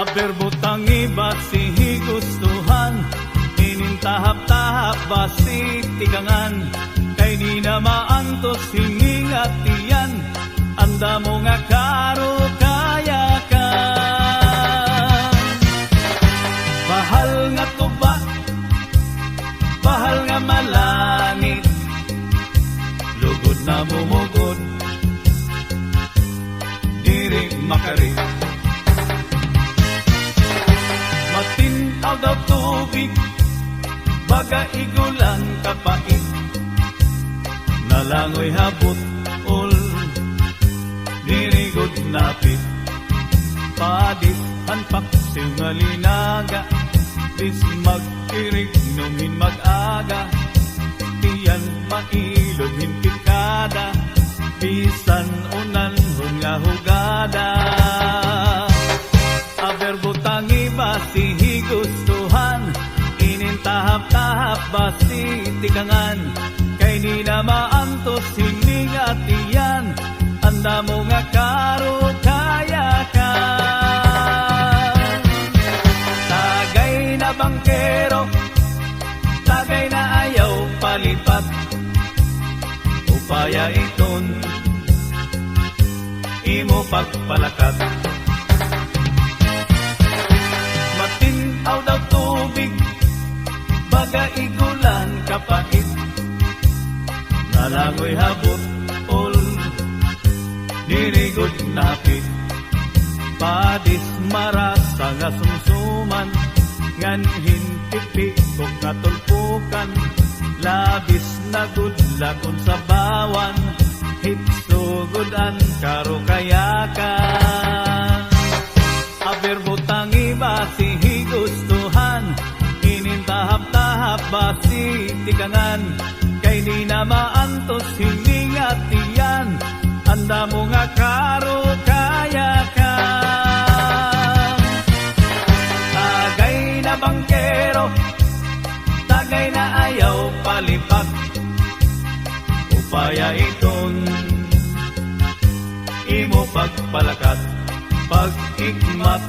Aberbutang iba si gustuhan, inintahap-tahap ba si tikangan, kay di na maantos hinging at tiyan, anda mo nga karo kaya ka. Bahal nga tuba, bahal nga malangit, lugod na bumugod, diri makarit. Matintaw daw tubig, baga igulan kapait, nalangoy habot ol, dirigod napit. Padis hanpak singalinaga, dis magkirig nungin mag-aga, tiyan mailog hintikada, bisan unan hunga hugada. Aberbutang iba si gustuhan, inintahap-tahap ba si tikangan, kay di na maantos hining at iyan, anda mo nga karo kaya ka. Tagay na bangkero, tagay na ayaw palipat, upaya iton imo pagpalakat. Matintaw daw tubig, baga igulan kapait, nalangoy habot ol, dirigod napit. Padis marasa nga sumsuman, ngan hintipikok nga tulpukan, labis na gudlakon sa bawan, hitsugodan karo kayakan. Aberbutang iba si gustuhan, inintahap-tahap ba si tikangan, kay di na maantos hining at tiyan, anda mo nga karo kaya ka. Tagay na bangkero, tagay na ayaw palipat, upaya iton imo pagpalakat. Pag-ikmat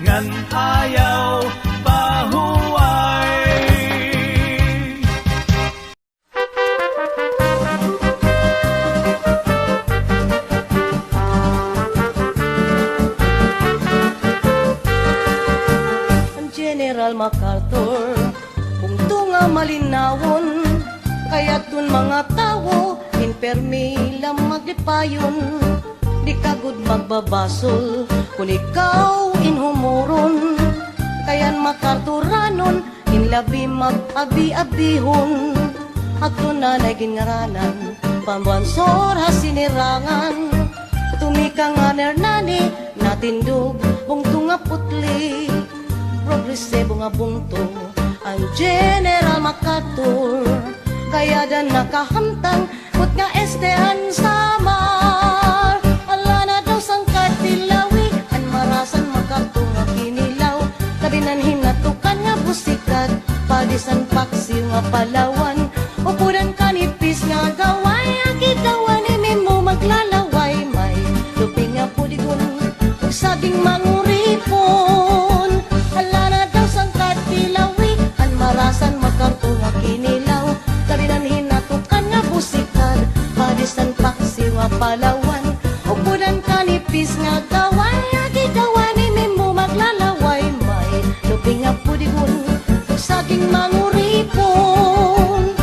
ngan ayaw pahuway. Ang General MacArthur, bungto nga malinawon, kaya dun mga tao, inpermi lang magdipayon. Di kagud magbabasol, kung ikaw inhumuron, kayan makarturanon, inlabi mag-abi-abihon. Agto na nagingaranan, pambansor hasinirangan, tumika nga nernani, natindog, bungto nga putli, progresibo nga bungto, ang General MacArthur, kaya dan nakahamtang, kut nga estehan samar. Tilawi, an marasan magkatunga kinilaw, kabinan hinatukan nga busikat, padisan paksiw nga palawan, upudan kanipis nga gaway, akitawan mo maglalaway, may lupin nga pudigon, ug saging manguripon. Ala na daw sangkat tilawi, an marasan magkatunga kinilaw, kabinan hinatukan nga busikat, padisan paksiw nga palawan, upudan kanipis nga gaway, akitawan mo maglalaway, may luping nga pudigon, saging manguripon.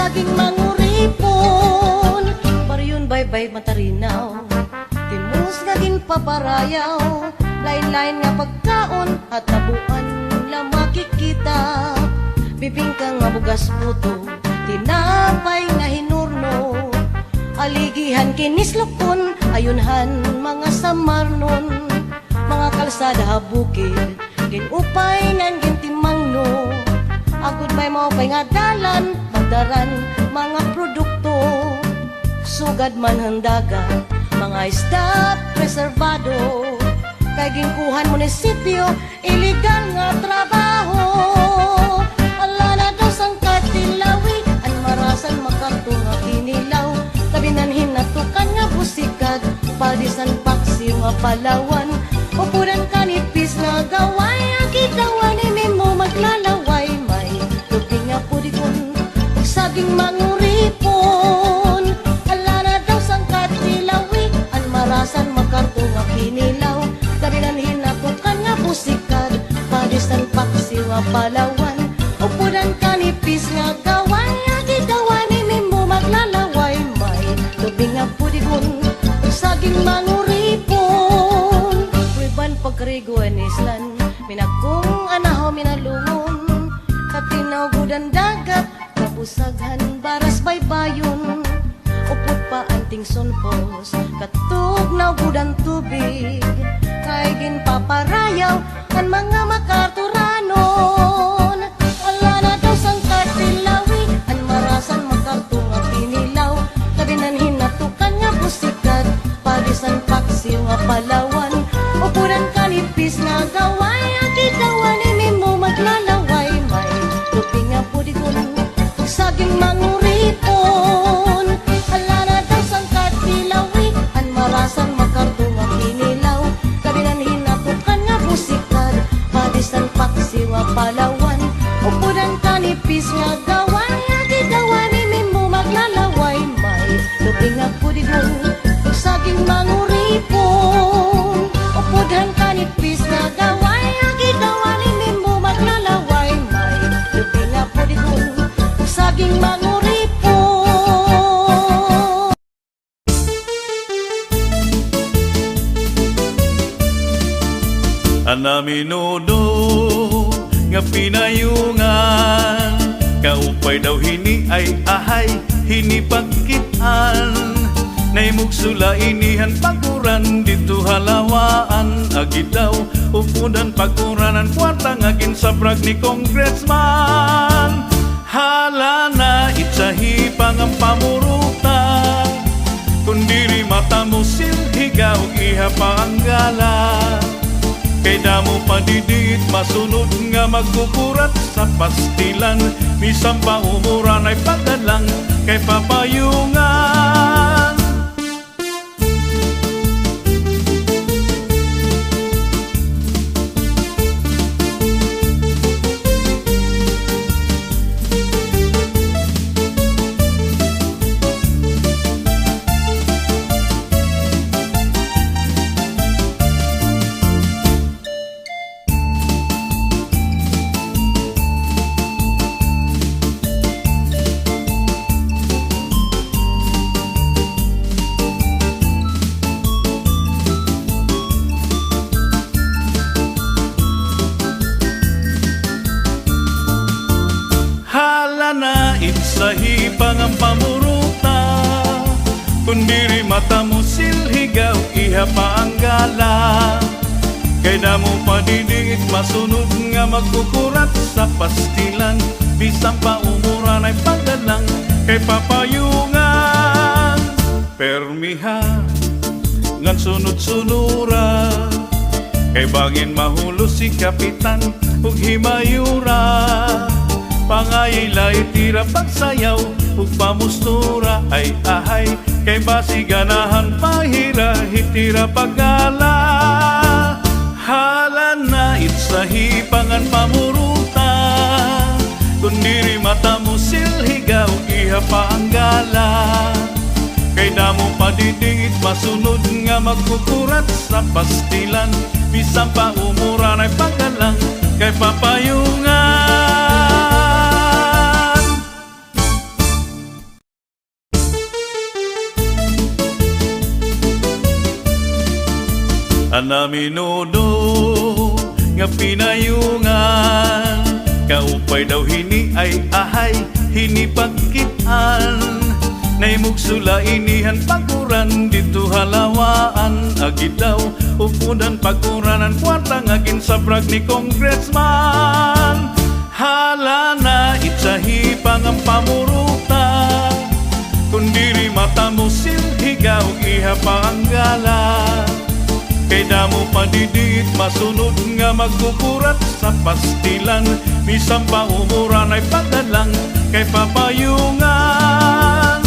saging manguripon. Baryon baybay matarinaw, timus nga ginpaparayaw. Lain-lain nga pagkaon at tabuan la makikita. Bibingka nga bugas puto, tinapay nga hinurno. Aligihan kinislokon, ayunhan mga samarnon. Mga kalsada habukid, ginupay nan gintimangno. Agud may maupay nga dalan, magdaran mga produkto. Sugad man handaga, mga isda preservado. Kay ginkuhan munisipyo, iligal nga trabaho. Ala na daw sang katilawi, an marasan makarto nga kinilaw. Kabinanhin na tukan nga busikag, padisan paksiw nga palawan. Upuran kanipis nga gaway, akitawan ni mo maglalaway. May luping nga pudikon, saging manguripon. Ala na daw sang katilawi, an marasan makarto nga kinilaw. Kabinanhin na tukan nga busikag, padisan paksiw nga palawan. Upuran kanipis nga gaway, akitawan ni mo maglalaway. May luping nga pudikon, saging manguripon. Riban pagkarigoan islan, minagkong anahaw minalungon. Katinaw gudan dagat, kabusaghan baras baybayon. Upot pa anting sunpos, katugnaw gudan tubig. Kay ginpaparayaw, kan mga makarturanon. Ala na daw sang katilawi, an marasan makarto nga kinilaw. Kabinanhin na tukan nga busikat, padisan paksiw nga palawan. Upuran kanipis nga gaway, akitawan ni mo maglalaway. May luping nga pudikon, saging manguripon. Ala na daw sang katilawi, an marasan makarto nga kinilaw. Kabinanhin na tukan nga busikat, padisan paksiw nga palawan. Upuran kanipis nga gaway, akitawan ni mo maglalaway. May luping nga pudikon, saging manguripon. Upudhan kanipis nga gaway, akitawan ni mo maglalaway. May luping nga pudikon, saging manguripon. Anaminudo nga pinayungan, kaupay daw hini ay ahay, hini pagkitan. Naimugssula inihan paguran, dito halawaan. Agi daw upudan paguranan, kwarta nga ginsabrag ni congressman. Hala na itsahi pang ang pamurutan, kundiri mata mo silhigaw iha pa ang gala. Kay damo padidit, masunod nga magkukurat sa pastilan. Bisan pa umuran ay pagdalang kay papayungan. Sahi pang ang pamuruta, kundiri mata mo silhigaw iha pa ang gala. Kay damo padidit, masunod nga magkukurat sa pastilan. Bisan pa umuran ay pagdalang kay papayungan. Permiha ngan sunod-sunura, kay bangin mahulo si kapitan ug himayura. Pangayilay tira pagsayaw ug pamustura ay ahay, kay basi ganahan pahira hitira pagala. Hala na itsahi pangan pamuruta, kundiri mata mo silhigaw iha pa ang gala. Kay damo padidingit, masunod nga magkukurat sa pastilan. Bisan pa umuran ay paggalang kay papayungan. na minudo nga pinayungan, kaupay daw hini ay ahay hinipagkitan, naimugsula inihan paguran dito halawaan, agi daw upudan paguranan kwarta nga ginsabrag ni congressman. Hala na itsahi pang ang pamuruta, kundiri mata mo silhigaw iha pa ang gala, kay damo padidit masunod nga magkukurat sa pastilan, bisang paumuran ay pagdalang kay papayungan.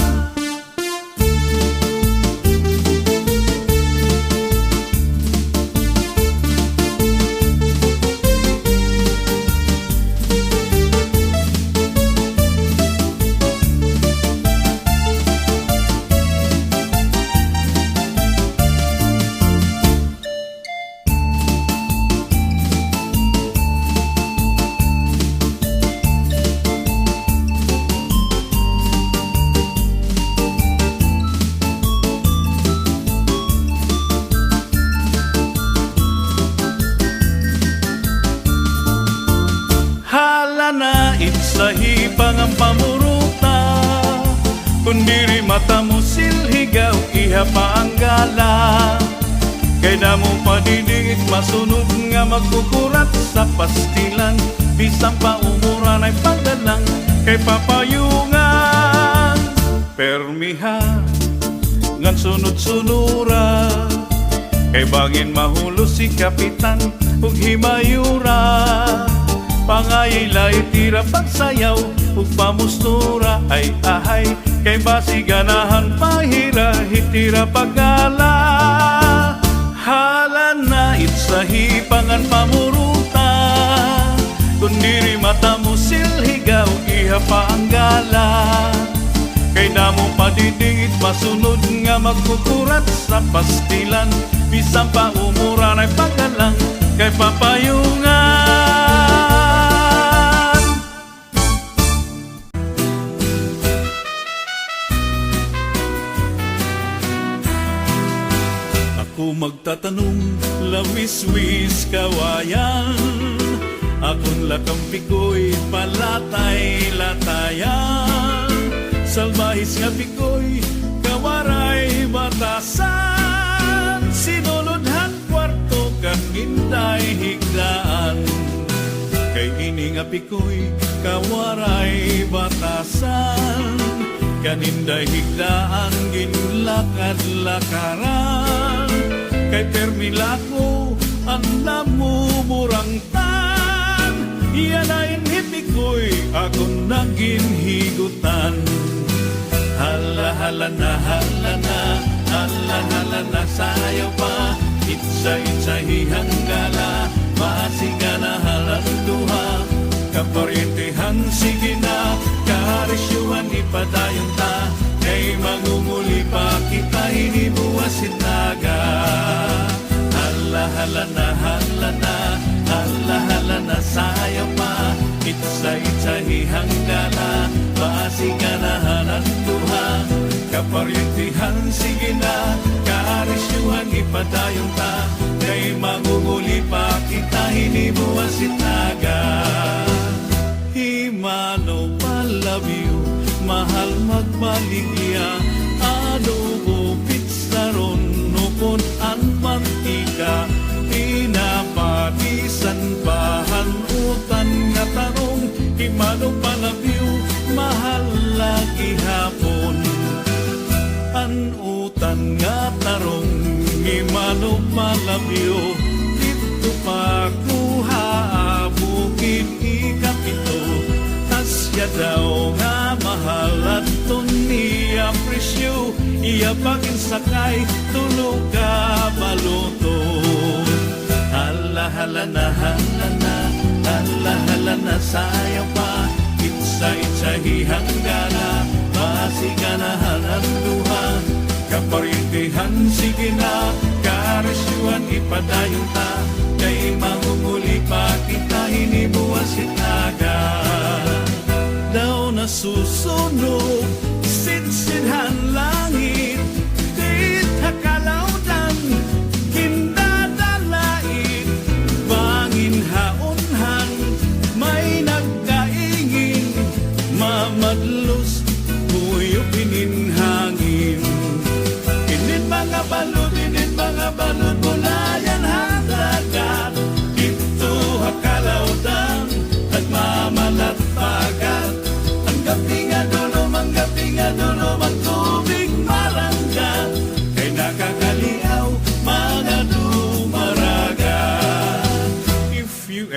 Na itsahi pang ang pamuruta, kundiri mata mo silhigaw iha pa ang gala, kay damo padidit masunod nga magkukurat sa pastilan, bisang paumuran ay pagdalang kay papayungan. Permiha ngan sunod-sunura, kay bangin mahulo si kapitan ug himayura, pangayilay tira pagsayaw ug pamustura ay ahay, kay basi ganahan pahira hitira pagala. Hala na itsahi pangan pamuruta, kundiri mata mo silhigaw iha pa ang gala, kay damo padidingit masunod nga magkukurat sa pastilan, bisang paumuran ay pagdalang kay papayungan. Ako magtatanong, lawiswis kawayan, akong lakampikoy palatay-latayan, salbahis nga pikoy kawaray batasan, sinulodhan kwarto kan inday higdaan, kay ini nga pikoy kawaray batasan, kaninday higdaan ginlakad-lakaran, kay permilako ang namumurangtan, yanain hipikoy akong naging higutan. Hala-hala na, hala na, hala-hala na, sayaw pa, itsa-itsahi hanggala, maasiga na halang duha, kaparyentehan sige na, kaharisyuhan ipadayon ta, kay mangunguli pa kita hinibuwasin naga. Hala-hala na, hala na, hala-hala na, sayaw pa, itsa-itsahi hanggala, maasiga na halang duha, kaparyentehan sige na, kaharisyuhan ipadayon ta, kay mangunguli pa kita hinibuwasin naga. Himano palabiw, mahal magbaligya, adobo pitsaron nukon an mantika, pinapadisan pahanutan nga tarong, himano palabiw, mahal lagi hapon, anutan nga tarong, himano palabiw, dito pa kuha bukid ikapito, tasya daw nga mahal at niya presyo, iya pagin sakay tulog ka baluto. Hala-hala na, hala na, hala-hala na, sayaw pa, itsa-itsahi hanggala, masiga na halang duha, kaparyentehan sige na, kaharisyuhan ipadayon ta, kay mangunguli pa kita hinibuwasin naga. Daw nasusunog, sinsinhan langit, dit hakalawdan, kindadal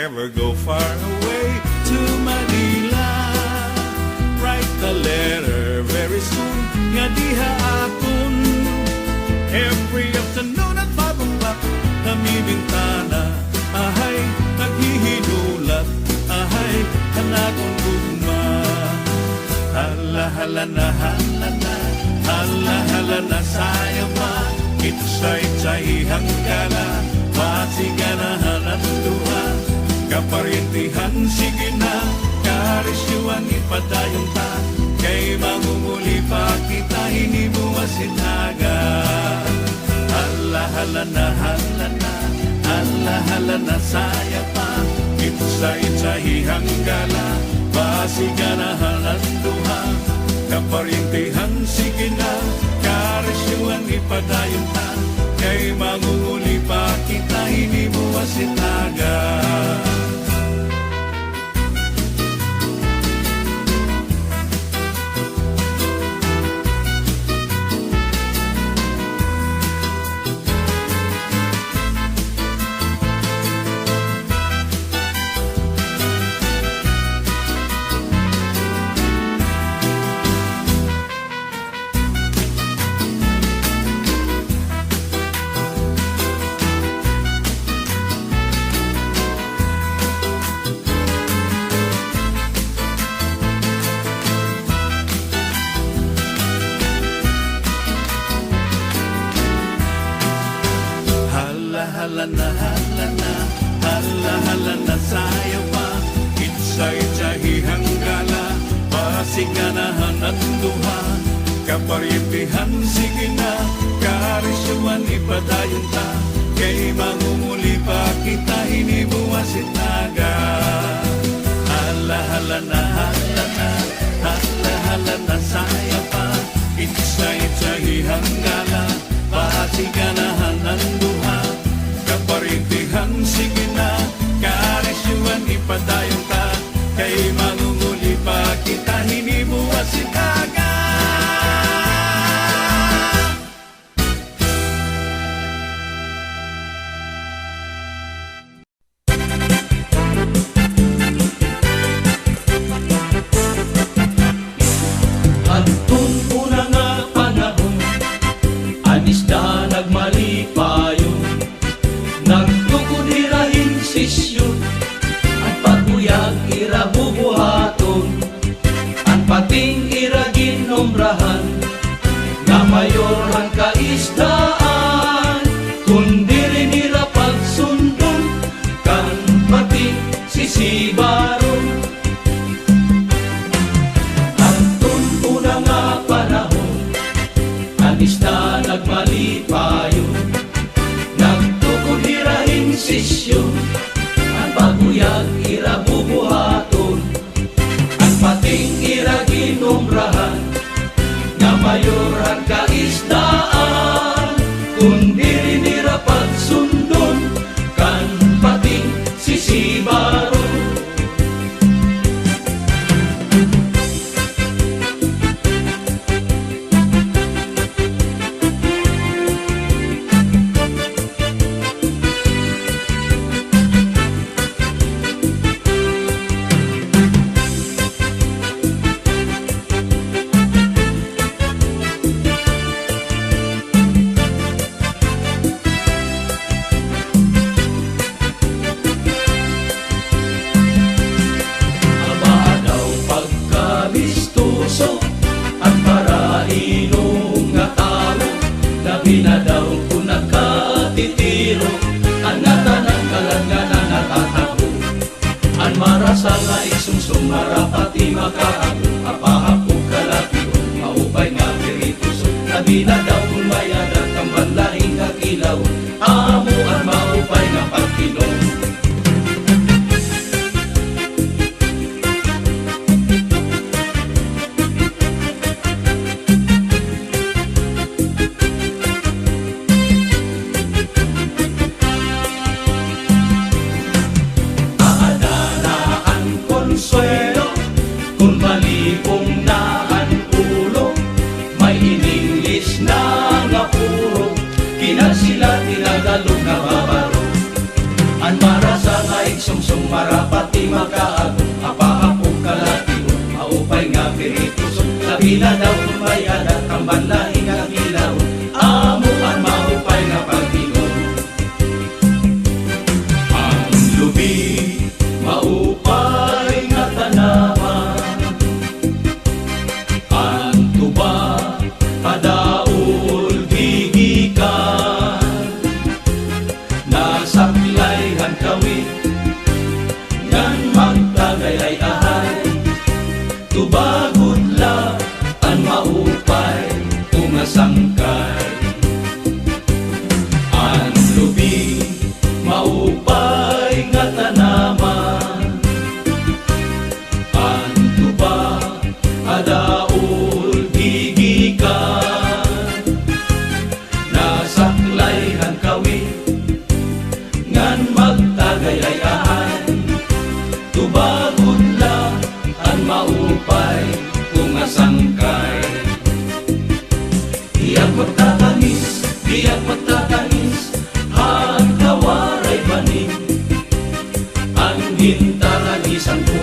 ever go far away to Manila. Write the letter very soon, nga diha akon. Every afternoon at 5 o'clock, kami bintana, ahay, naghihinulat, ahay, hanakon gugma. Hala, hala na, hala na, hala, hala na, sayama, itsay-tsay hanggala, masiganahan at duha, kaparintihan, sige na, karisyuan ipadayon ta, kay mangumuli pa kita, hinibuwasin aga. Hala, hala na, hala na, hala, hala na, saya pa, itsay-tsay hanggala, masiganahan at duha, kaparintihan, sige na, karisyuan ipadayon ta, kay mangunguli pa kita, hinibuwasin aga. Hala na, hala na, hala, hala na, sayo pa, itsay-tsay hanggala, pasiganahan at duha, kaparintihan, sige na, karisyuan ipadayon ta, kay mangumuli pa kita, hinibuwasin aga. Hala, hala na, hala na, hala, hala na, sayo pa, itsay-tsay hanggala, pasiganahan at duha, kaparintihan, sige na, karisyuan ipadayon ta, kay mangunguli pa kita, hinibuwasin aga. Antun una nga panahon, anis na nagmalipayon, nagtukod irahin sisyon, ang paguyag ira bubuhaton, ang pating ira ginombrahan, na mayor ang kaisdaan, kundi rin ira pagsundon, kan pating sisibaron. Antun una nga panahon, anis na nagmalipayon, nagtukod irahin sisyon, ang paguyag ira bubuhaton, ang pating ira ginombrahan, na mayor ang kaisdaan, kundi rin ira pagsundon, kan pating sisibaron. Binadaw ko nakatitiro, ang natanan kalanganan natatago, ang marasal na iksungsong marapati makahago, apahapog kalapiro, maubay nga pirituso, na binadaw ko mayadat ang banlahing kakilaw, amo ang maubay nga pagkinom. Kung sungsong marapati makaagom apahapong kalatiyon maupay nga pirituson labi na daw may adat tamban lahi nga ilaw amuan maupay nga Panginoon ang lubi maupay nga tanaman ang tuba padaol gigikan nasaklayhan kawit ngan magtagayay ahay tubagod la an maupay umasangkay an lubi maupay nga tanaman an tuba adaol gigikan nasaklayhan kawit ngan magtagayay ahay tubagod la an maupay umasangkay diyak magtatanis hagkawaray baning ang hintaragisan ko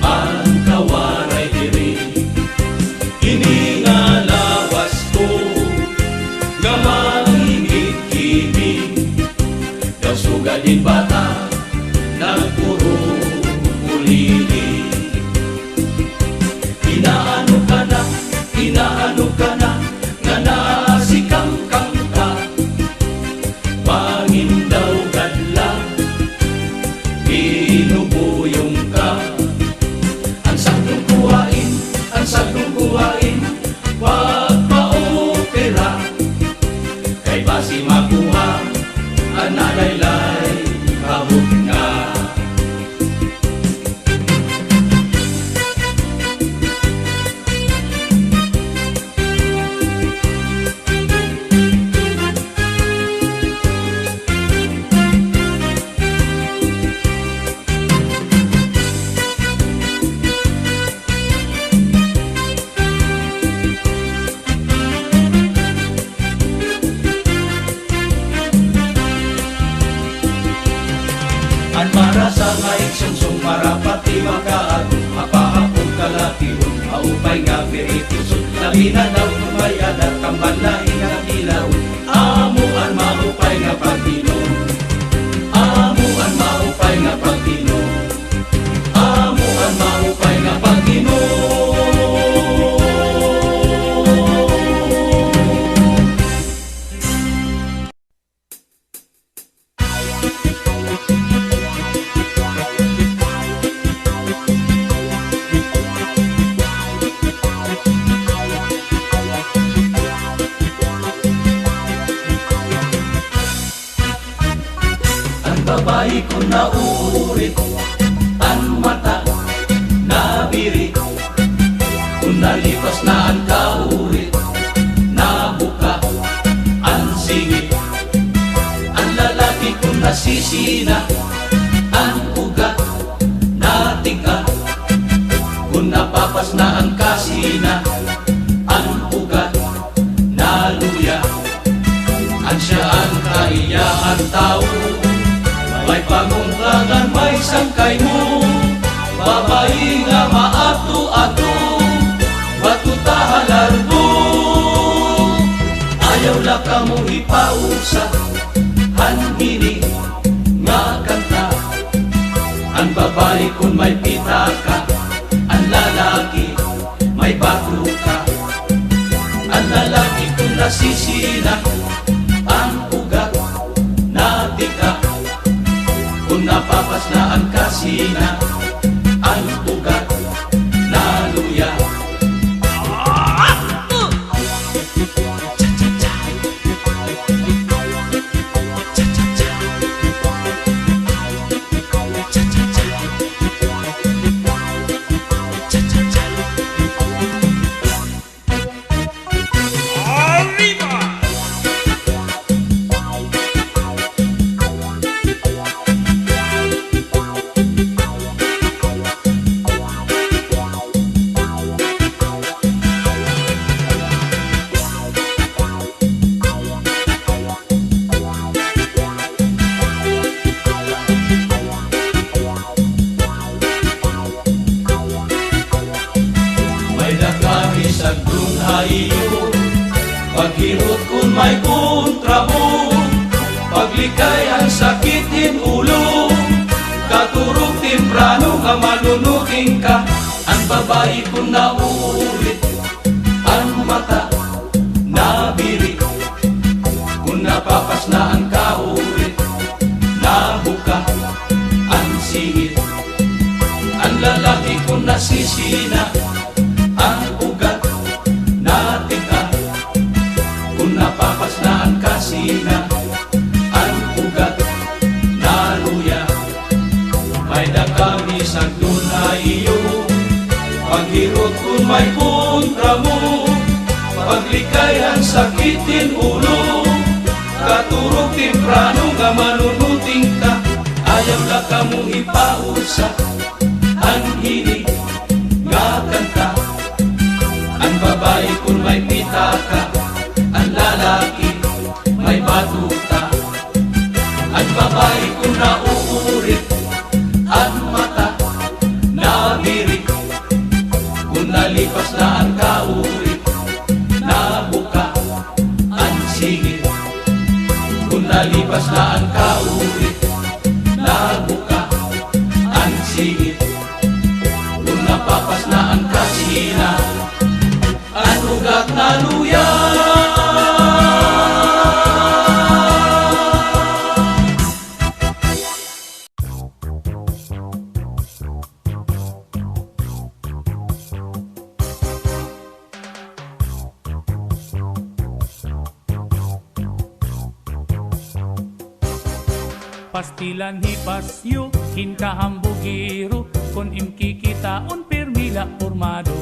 ang kawaray diri iningalawas ko gamangingit kibig daw sugadin bata nagpuro ulili inaano ka na nga nasikangkang ka pangindaw gadla binubuyong ka ang saktong kuhain wag paopera kay basi makuha ang nalaylay kabog nga an marasa nga iksungsong marapati makaagom apahapong kalatiyon maupay nga pirituson labi na daw kumayadat tamban lahi nga ilaw amuan maupay nga Panginoon amuan maupay nga Panginoon amuan maupay nga Panginoon babae ko na uurit ang mata nabiri kung nalipas na ang kaurit nabuka ang singit ang lalaki ko nasisina ang ugat natika kung napapas na ang kasina ang ugat naluya ang siya ang kaiyaan tao may pangungklagan, may sangkay mo babae nga maato-ato batutahalarbo ayaw la ka mo ipausa hanhini nga kanta ang babae kung may pitaka ang lalaki may batuka ang lalaki kung nasisina ang ugat natika kung napapas na ang kasina ang ugat naluya Paglikay ang sakitin ulo, katurog temprano nga malunuking ka. Ang babae ko na uulit, ang mata nabiri. Kung napapas na ang kaulit, nabuka ang singit. Ang lalaki ko nasisina, ang ugat natika. Kung napapas na ang kasina, ang ugat naluya. May dakami sa dunay iyo, paghirot kung may kontra mo. Paglikay ang sakitin ulo, katurog temprano nga manunuting ka. Ayaw na ka mo ipausa ang hilig nga kanta. Ang babae kung may pitaka, ang lalaki may batuta. Ang babae kung nauurit, ang mata nabirik. Kung nalipas na ang kaurit, nabuka ang singit. Kung nalipas na ang kaurit, nabuka ang singit. Kung napapas na ang kasina, ang ugat naluya. Pastilan hipasyo, hinkahambugiro, kon imkikitaon permila formado.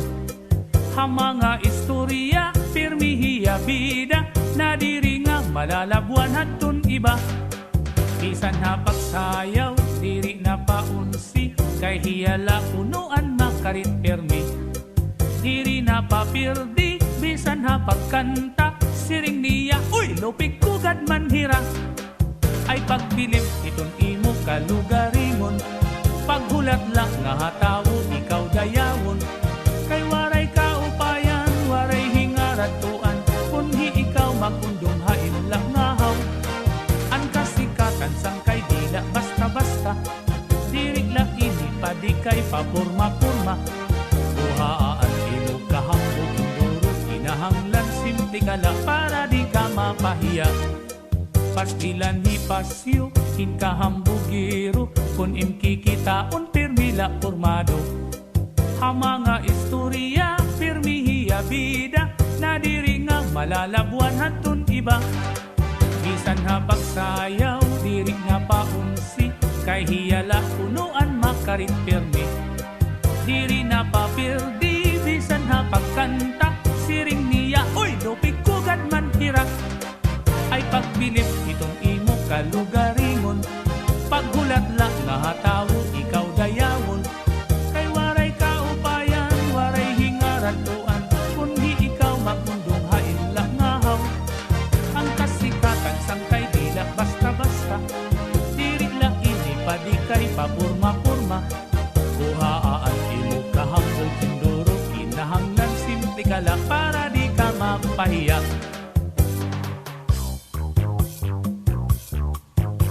Hamanga istorya, permihiya bida, nadiri nga malalabuan hatun iba. Bisan hapagsayaw, diri na paunsi, kay hiyala unuan makarit permi. Diri na papirdi, bisan hapagkanta, siring niya, uy, lupig kugad manhira. Ay pagbilib itong imo kalugaringon, paghulat lang nga hatawo ikaw dayawon. Kay waray kaupayan, waray hingaratuan, kunhi ikaw makundong hain lang ngahaw. Ang kasikatan sang kay dila basta-basta, dirig lang ini padi kay papurma-purma. Buhaan imo kahambog induro, kinahanglan simple kala para di ka mapahiya. Pastilan hipasyo, hinkahambugiro, kun imkikitaon permila formado. Hamanga istorya, permihiya bida, nadiri nga malalabuan hatun iba. Bisan hapagsayaw, diri nga paunsi, kay hiyala unuan makarit permi. Diri na papirdi, bisan hapagkanta, siring niya, uy, lupig kugad man hirak. Ay pagbilib itong imo kalugaringon, paghulat lang nga hatawo ikaw dayawon. Kay waray kaupayan, waray hingaratuan, kunhi ikaw magmundong hain lang ngahaw. Ang kasikatan sang kay dila basta-basta, diri lang ini padi kay papurma-purma. Buhaan imo kahambog induro, kinahanglan simple kala para di ka mapahiya.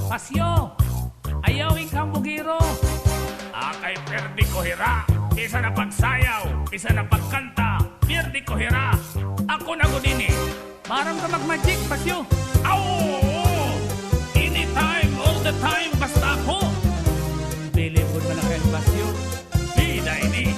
Pasyo, ayawing kambugiro. Akay perdi ko hira, isa na pagsayaw, isa na pagkanta, perdi ko hira. Ako na ko din eh. Maram ka mag-magic, Pasyo. Aw! Anytime, all the time, basta ako. Bilibod mo na kayo, Pasyo. Bida ini.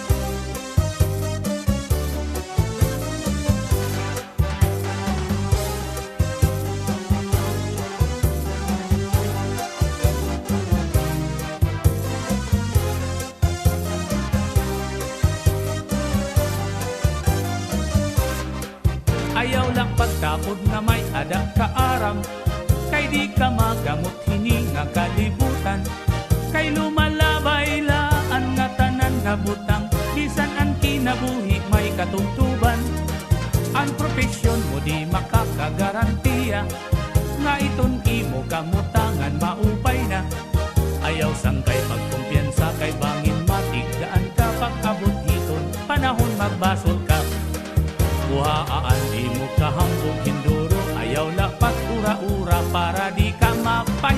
Ayaw lang pagtapod na may ada kaaram, kay di ka magamot hininga kalibutan. Kay lumalabay laan nga tanan na butang, bisan ang kinabuhi may katungtuban. Ang profesyon mo di makakagarantiya, nga iton imo kamutangan maupay na. Ayaw sangkay pagkumpiyansa, kay bangin matigdaan ka pag-abot hiton, panahon magbasol ka. Buhaan di mo kahambog hinduro, ayaw lapat ura-ura para di ka mapay.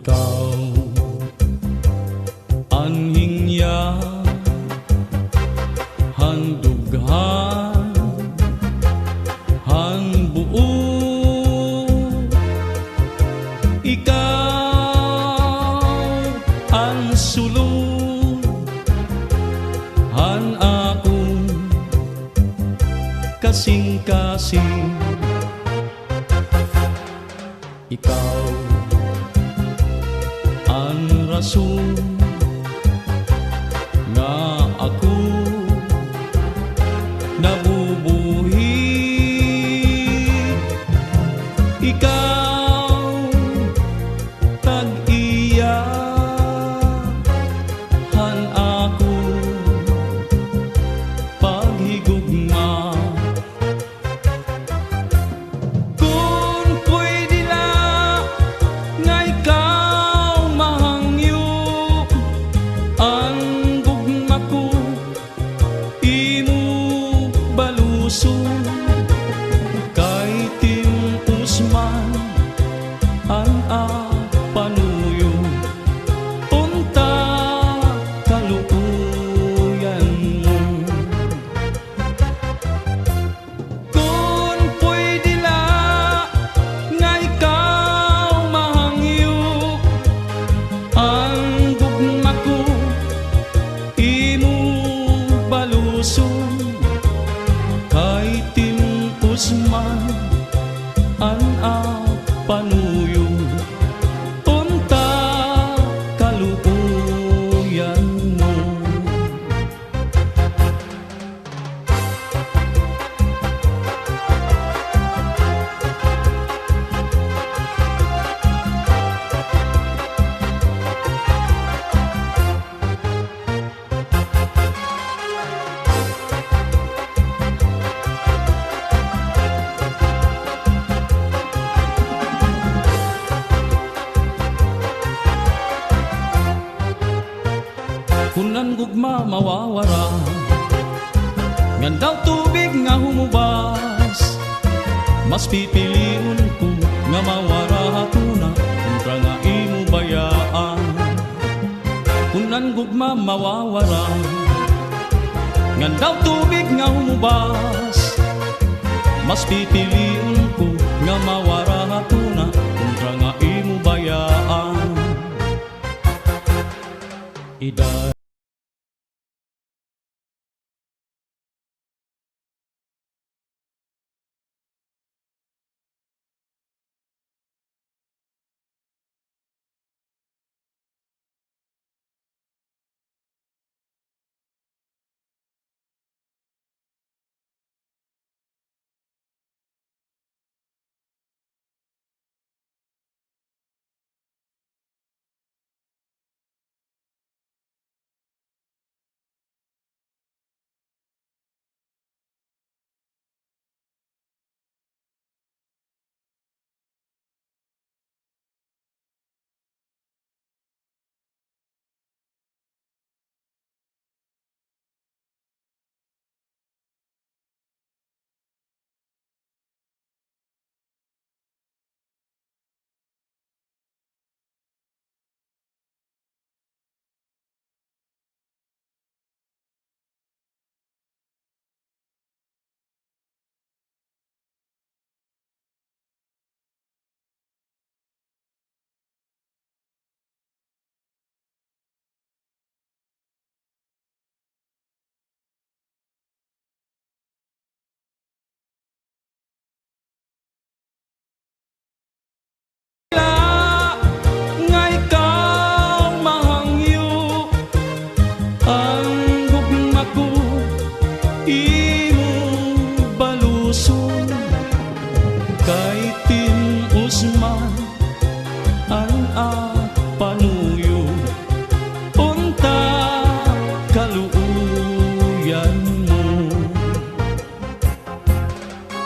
Ikaw anhing niya handughan han buo. Ikaw ang sulod han akong kasing-kasing. Ikaw ang rason nga ako nabubuhi. Ikaw tag-iya han ako paghigugma. Kung pwede na nga ikaw mahangyo ang gugma ko, imo baluson kay timpos man ang panuyo. Unta kaluuyan mo. Kung pwede la nga ikaw mahangyo ang gugma ko, imo baluson kay timpos man ang panuyo. Unta kaluuyan mo. Kunan gugma mawawara, ngandaw tubig nga humubas. Mas pipiliun ko nga mawara hatuna kontra nga imo bayaan. Kunan gugma mawawara, ngandaw tubig nga humubas. Mas pipiliun ko nga mawara hatuna kontra nga imo bayaan. Ida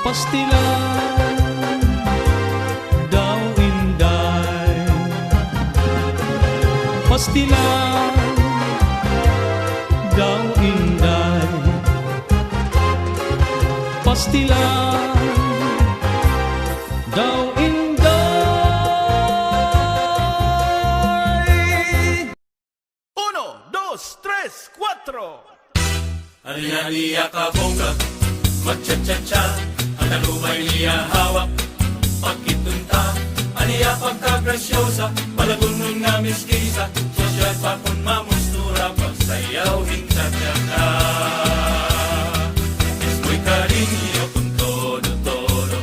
pastilan daw inday, pastilan daw inday, pastilan daw inday. niya kabongga, magcha-cha-cha, ang talubay niya hawak. Pagkitunta, aniya pagkagrasyosa, palagunong na miskisa, sosyal pa kung mamustura, pagsayaw hinta-cha-cha. Es muy cariño con todo,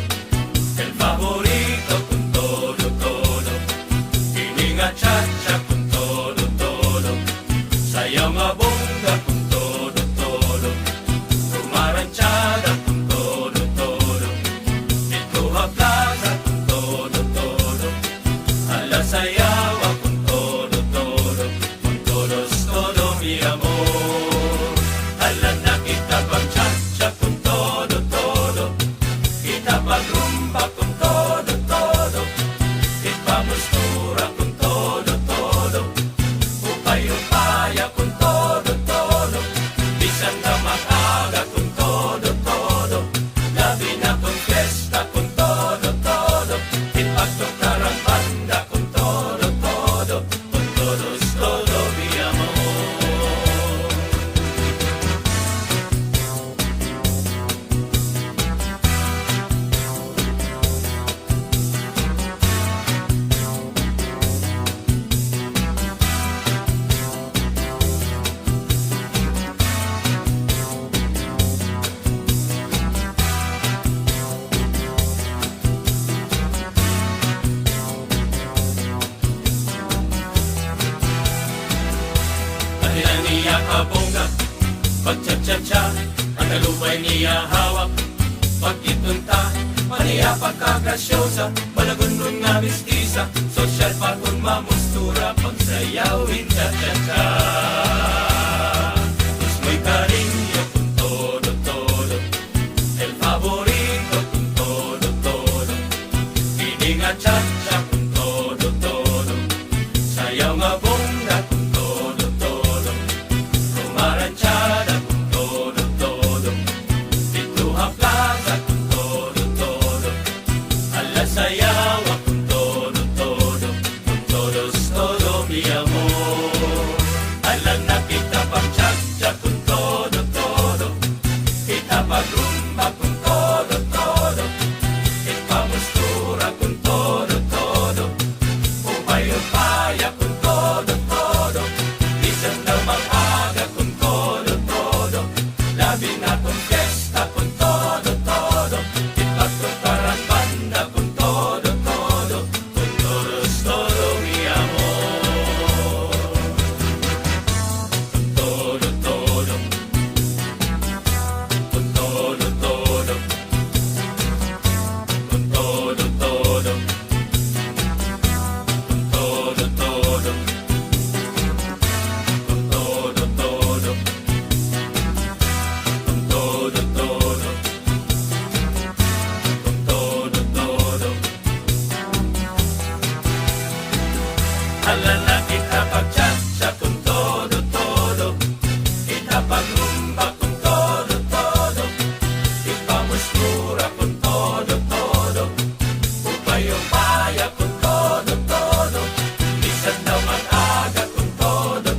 el favorito con todo, hininga cha-cha con todo, sayaw nga bongga con todo, kumaranchada con todo, ituha plaza con todo, ala sayawa con todo mi amor. Ala na kita pag cha-cha con todo, kita pag rumba con todo, ipamustura con todo, upay-upaya con todo, bisan na makaga con todo, labi na con fiesta con todo, ipagtukar ang banda con todo, con todo mi amor. Kanilang niya kabongga, pagcha-cha-cha, ang talubay niya hawak. Pagkitunta, maniya pagkagrasyosa, palagunong na miskisa, sosyal pa kung mamustura, pagsayawin cha-cha-cha. Es muy cariño con todo, el favorito con todo, hininga cha-cha con todo, sayaw nga bongga con todo, kumaranchada con todo, ituha plaza con todo, ala sayawa con todo mi amor. Alam na kita pag cha-cha con todo, kita pag rumba con todo, ipamustura con todo, upay-upaya con todo, bisan na mag-aga con todo, labi na con fiesta con todo, ipagtukar ang banda con todo, mi amor. Con todo, con todo, con todo, ala na kita pag cha-cha con todo, kita pag rumba con todo, ipamustura con todo, upay-upaya con todo, bisan daw mag-aga con todo,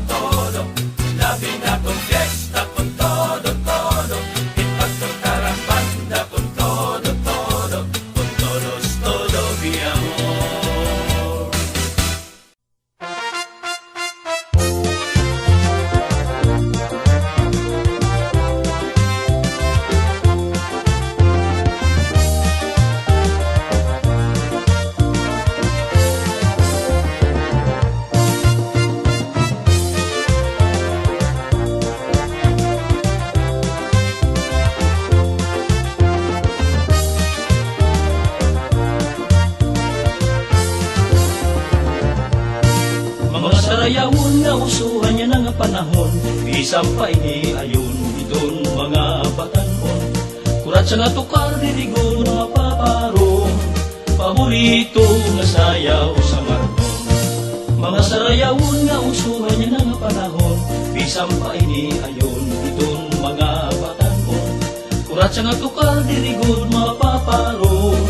labi na con fiesta con todo, ipagtukar ang banda con todo, mi amor. Mga sarayawon nga usuhan niya ng panahon, isang pa ini ayon idon mga batanon. Kurat sa nga tukar dirigon mga paparong, paborito nga sayaw sa marton. Mga sarayawon nga usuhan niya ng panahon, isang pa ini ayon idon mga batanon. Kurat sa nga tukar dirigon mga paparong,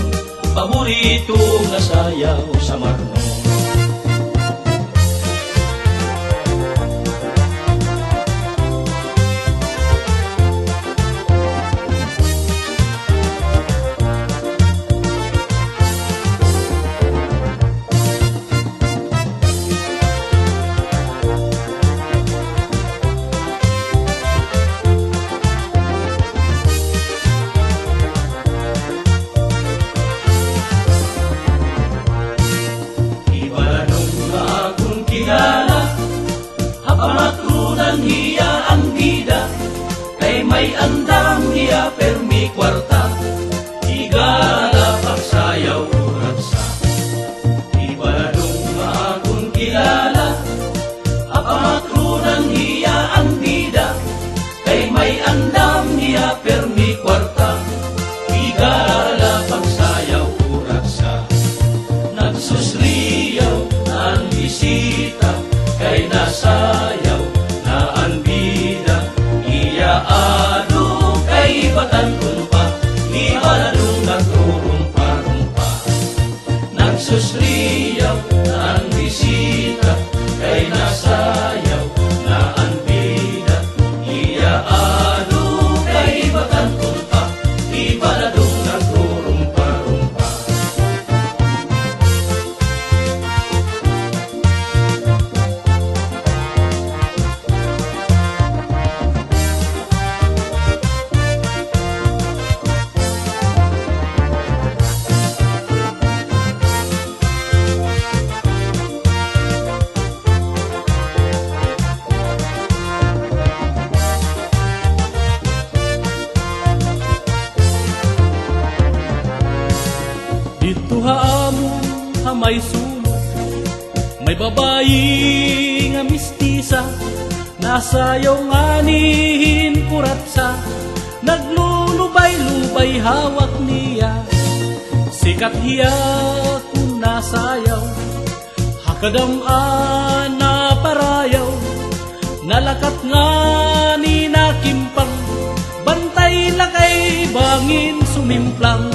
paborito nga sayaw sa marton. may andam hiya permi kwarta, igala pagsayaw uraksa. Ibaladong maakong kilala, apamatrunan hiya ang bida, kay may andam hiya permi kwarta, igala pagsayaw uraksa. Nagsusriyaw na ang bisita, kay nasayaw na ang bida, iya ado kay batan kumpa, ibaladong nagturumpa-rumpa. Nagsusriyaw na ang bisita, kay nasayaw na ang bida, iya ado kay batan kumpa, ibaladong nagturumpa-rumpa. Dito haamo ha may sulok, may babayi nga mistisa, nasayaw nganin kuratsa, naglulubay-lubay hawak niya. Sikat hiya kung nasayaw, hakadam-an na parayaw, nalakat nga ni nakimpang, bantay lakay bangin sumimplang.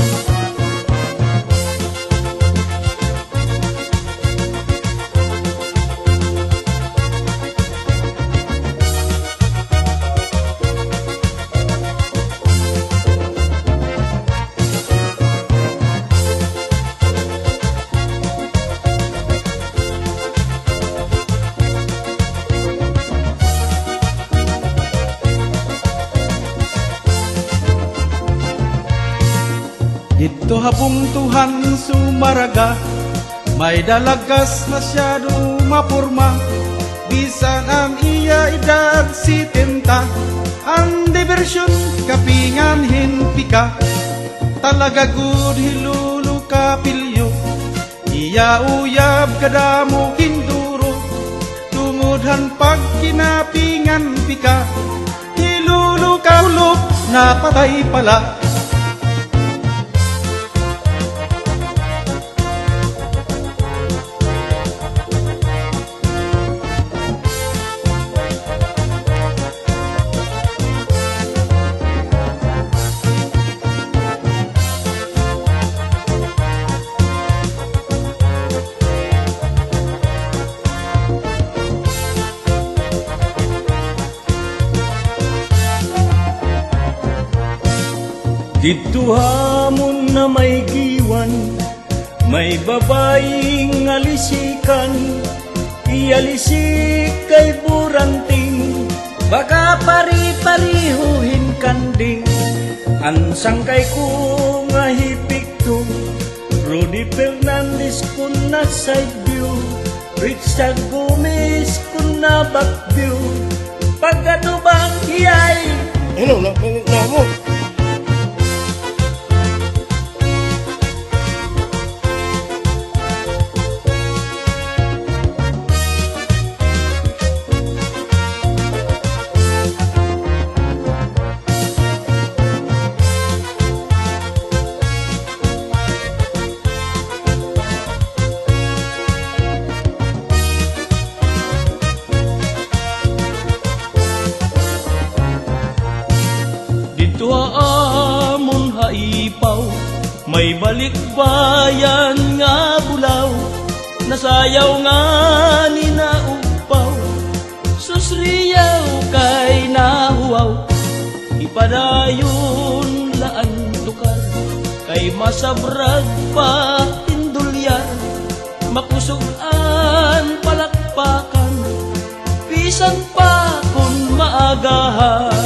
Dito habong Tuhan sumaraga, may dalagas masyado mapurma, bisan ang iya edad 70, ang diversyon kapingan hinpika, talaga good hilulu kapilyo, iya uyab kadamo hinduro, tungudhan pag kinapingan pika, hilulu kaulop na patay pala. Dito hamon na may giwan, may babaeng alisikan, ialisik kay buranting, baka pari-parihuhin kanding. Ansang kay ko nga hipik to, Rudy Fernandez kun na side view, Richard Gomez kun na back view, pagkatubang hiyay. Ano na mo? Dito amon haipaw, may balikbayan nga bulaw, nasayaw nga ni naupaw, susriyaw kay nahuwaw, ipadayon laan tukar, kay masabrag pa tindulyar, makusugan palakpakan, pisan pa kung maagahan.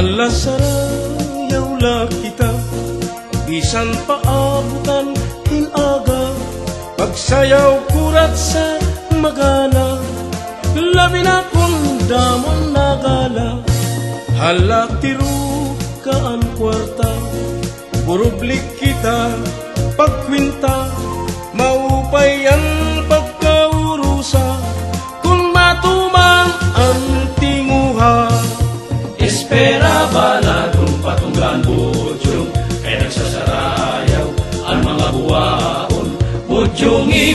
Hala sarayaw la kita, bisan paabutan hinaga, pagsayaw kurat sa magana, labi na kung damon nagala. Hala tiro ka ang kwarta, burublik kita pagkwinta, maupay ang pagkaurusa, kung matumang ang tinguha. Espera bala kung patunggan budyong, kaya nagsasarayaw ang mga buwaon. Budyongi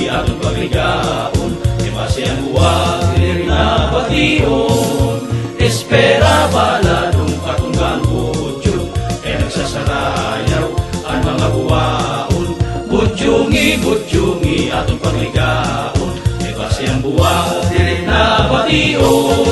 atong pagligaon, di masayang buwag diri na bation. Espera bala kung patunggan budyong, kaya nagsasarayaw ang mga buwaon. Budyongi atong pagligaon, di masayang buwag diri na bation.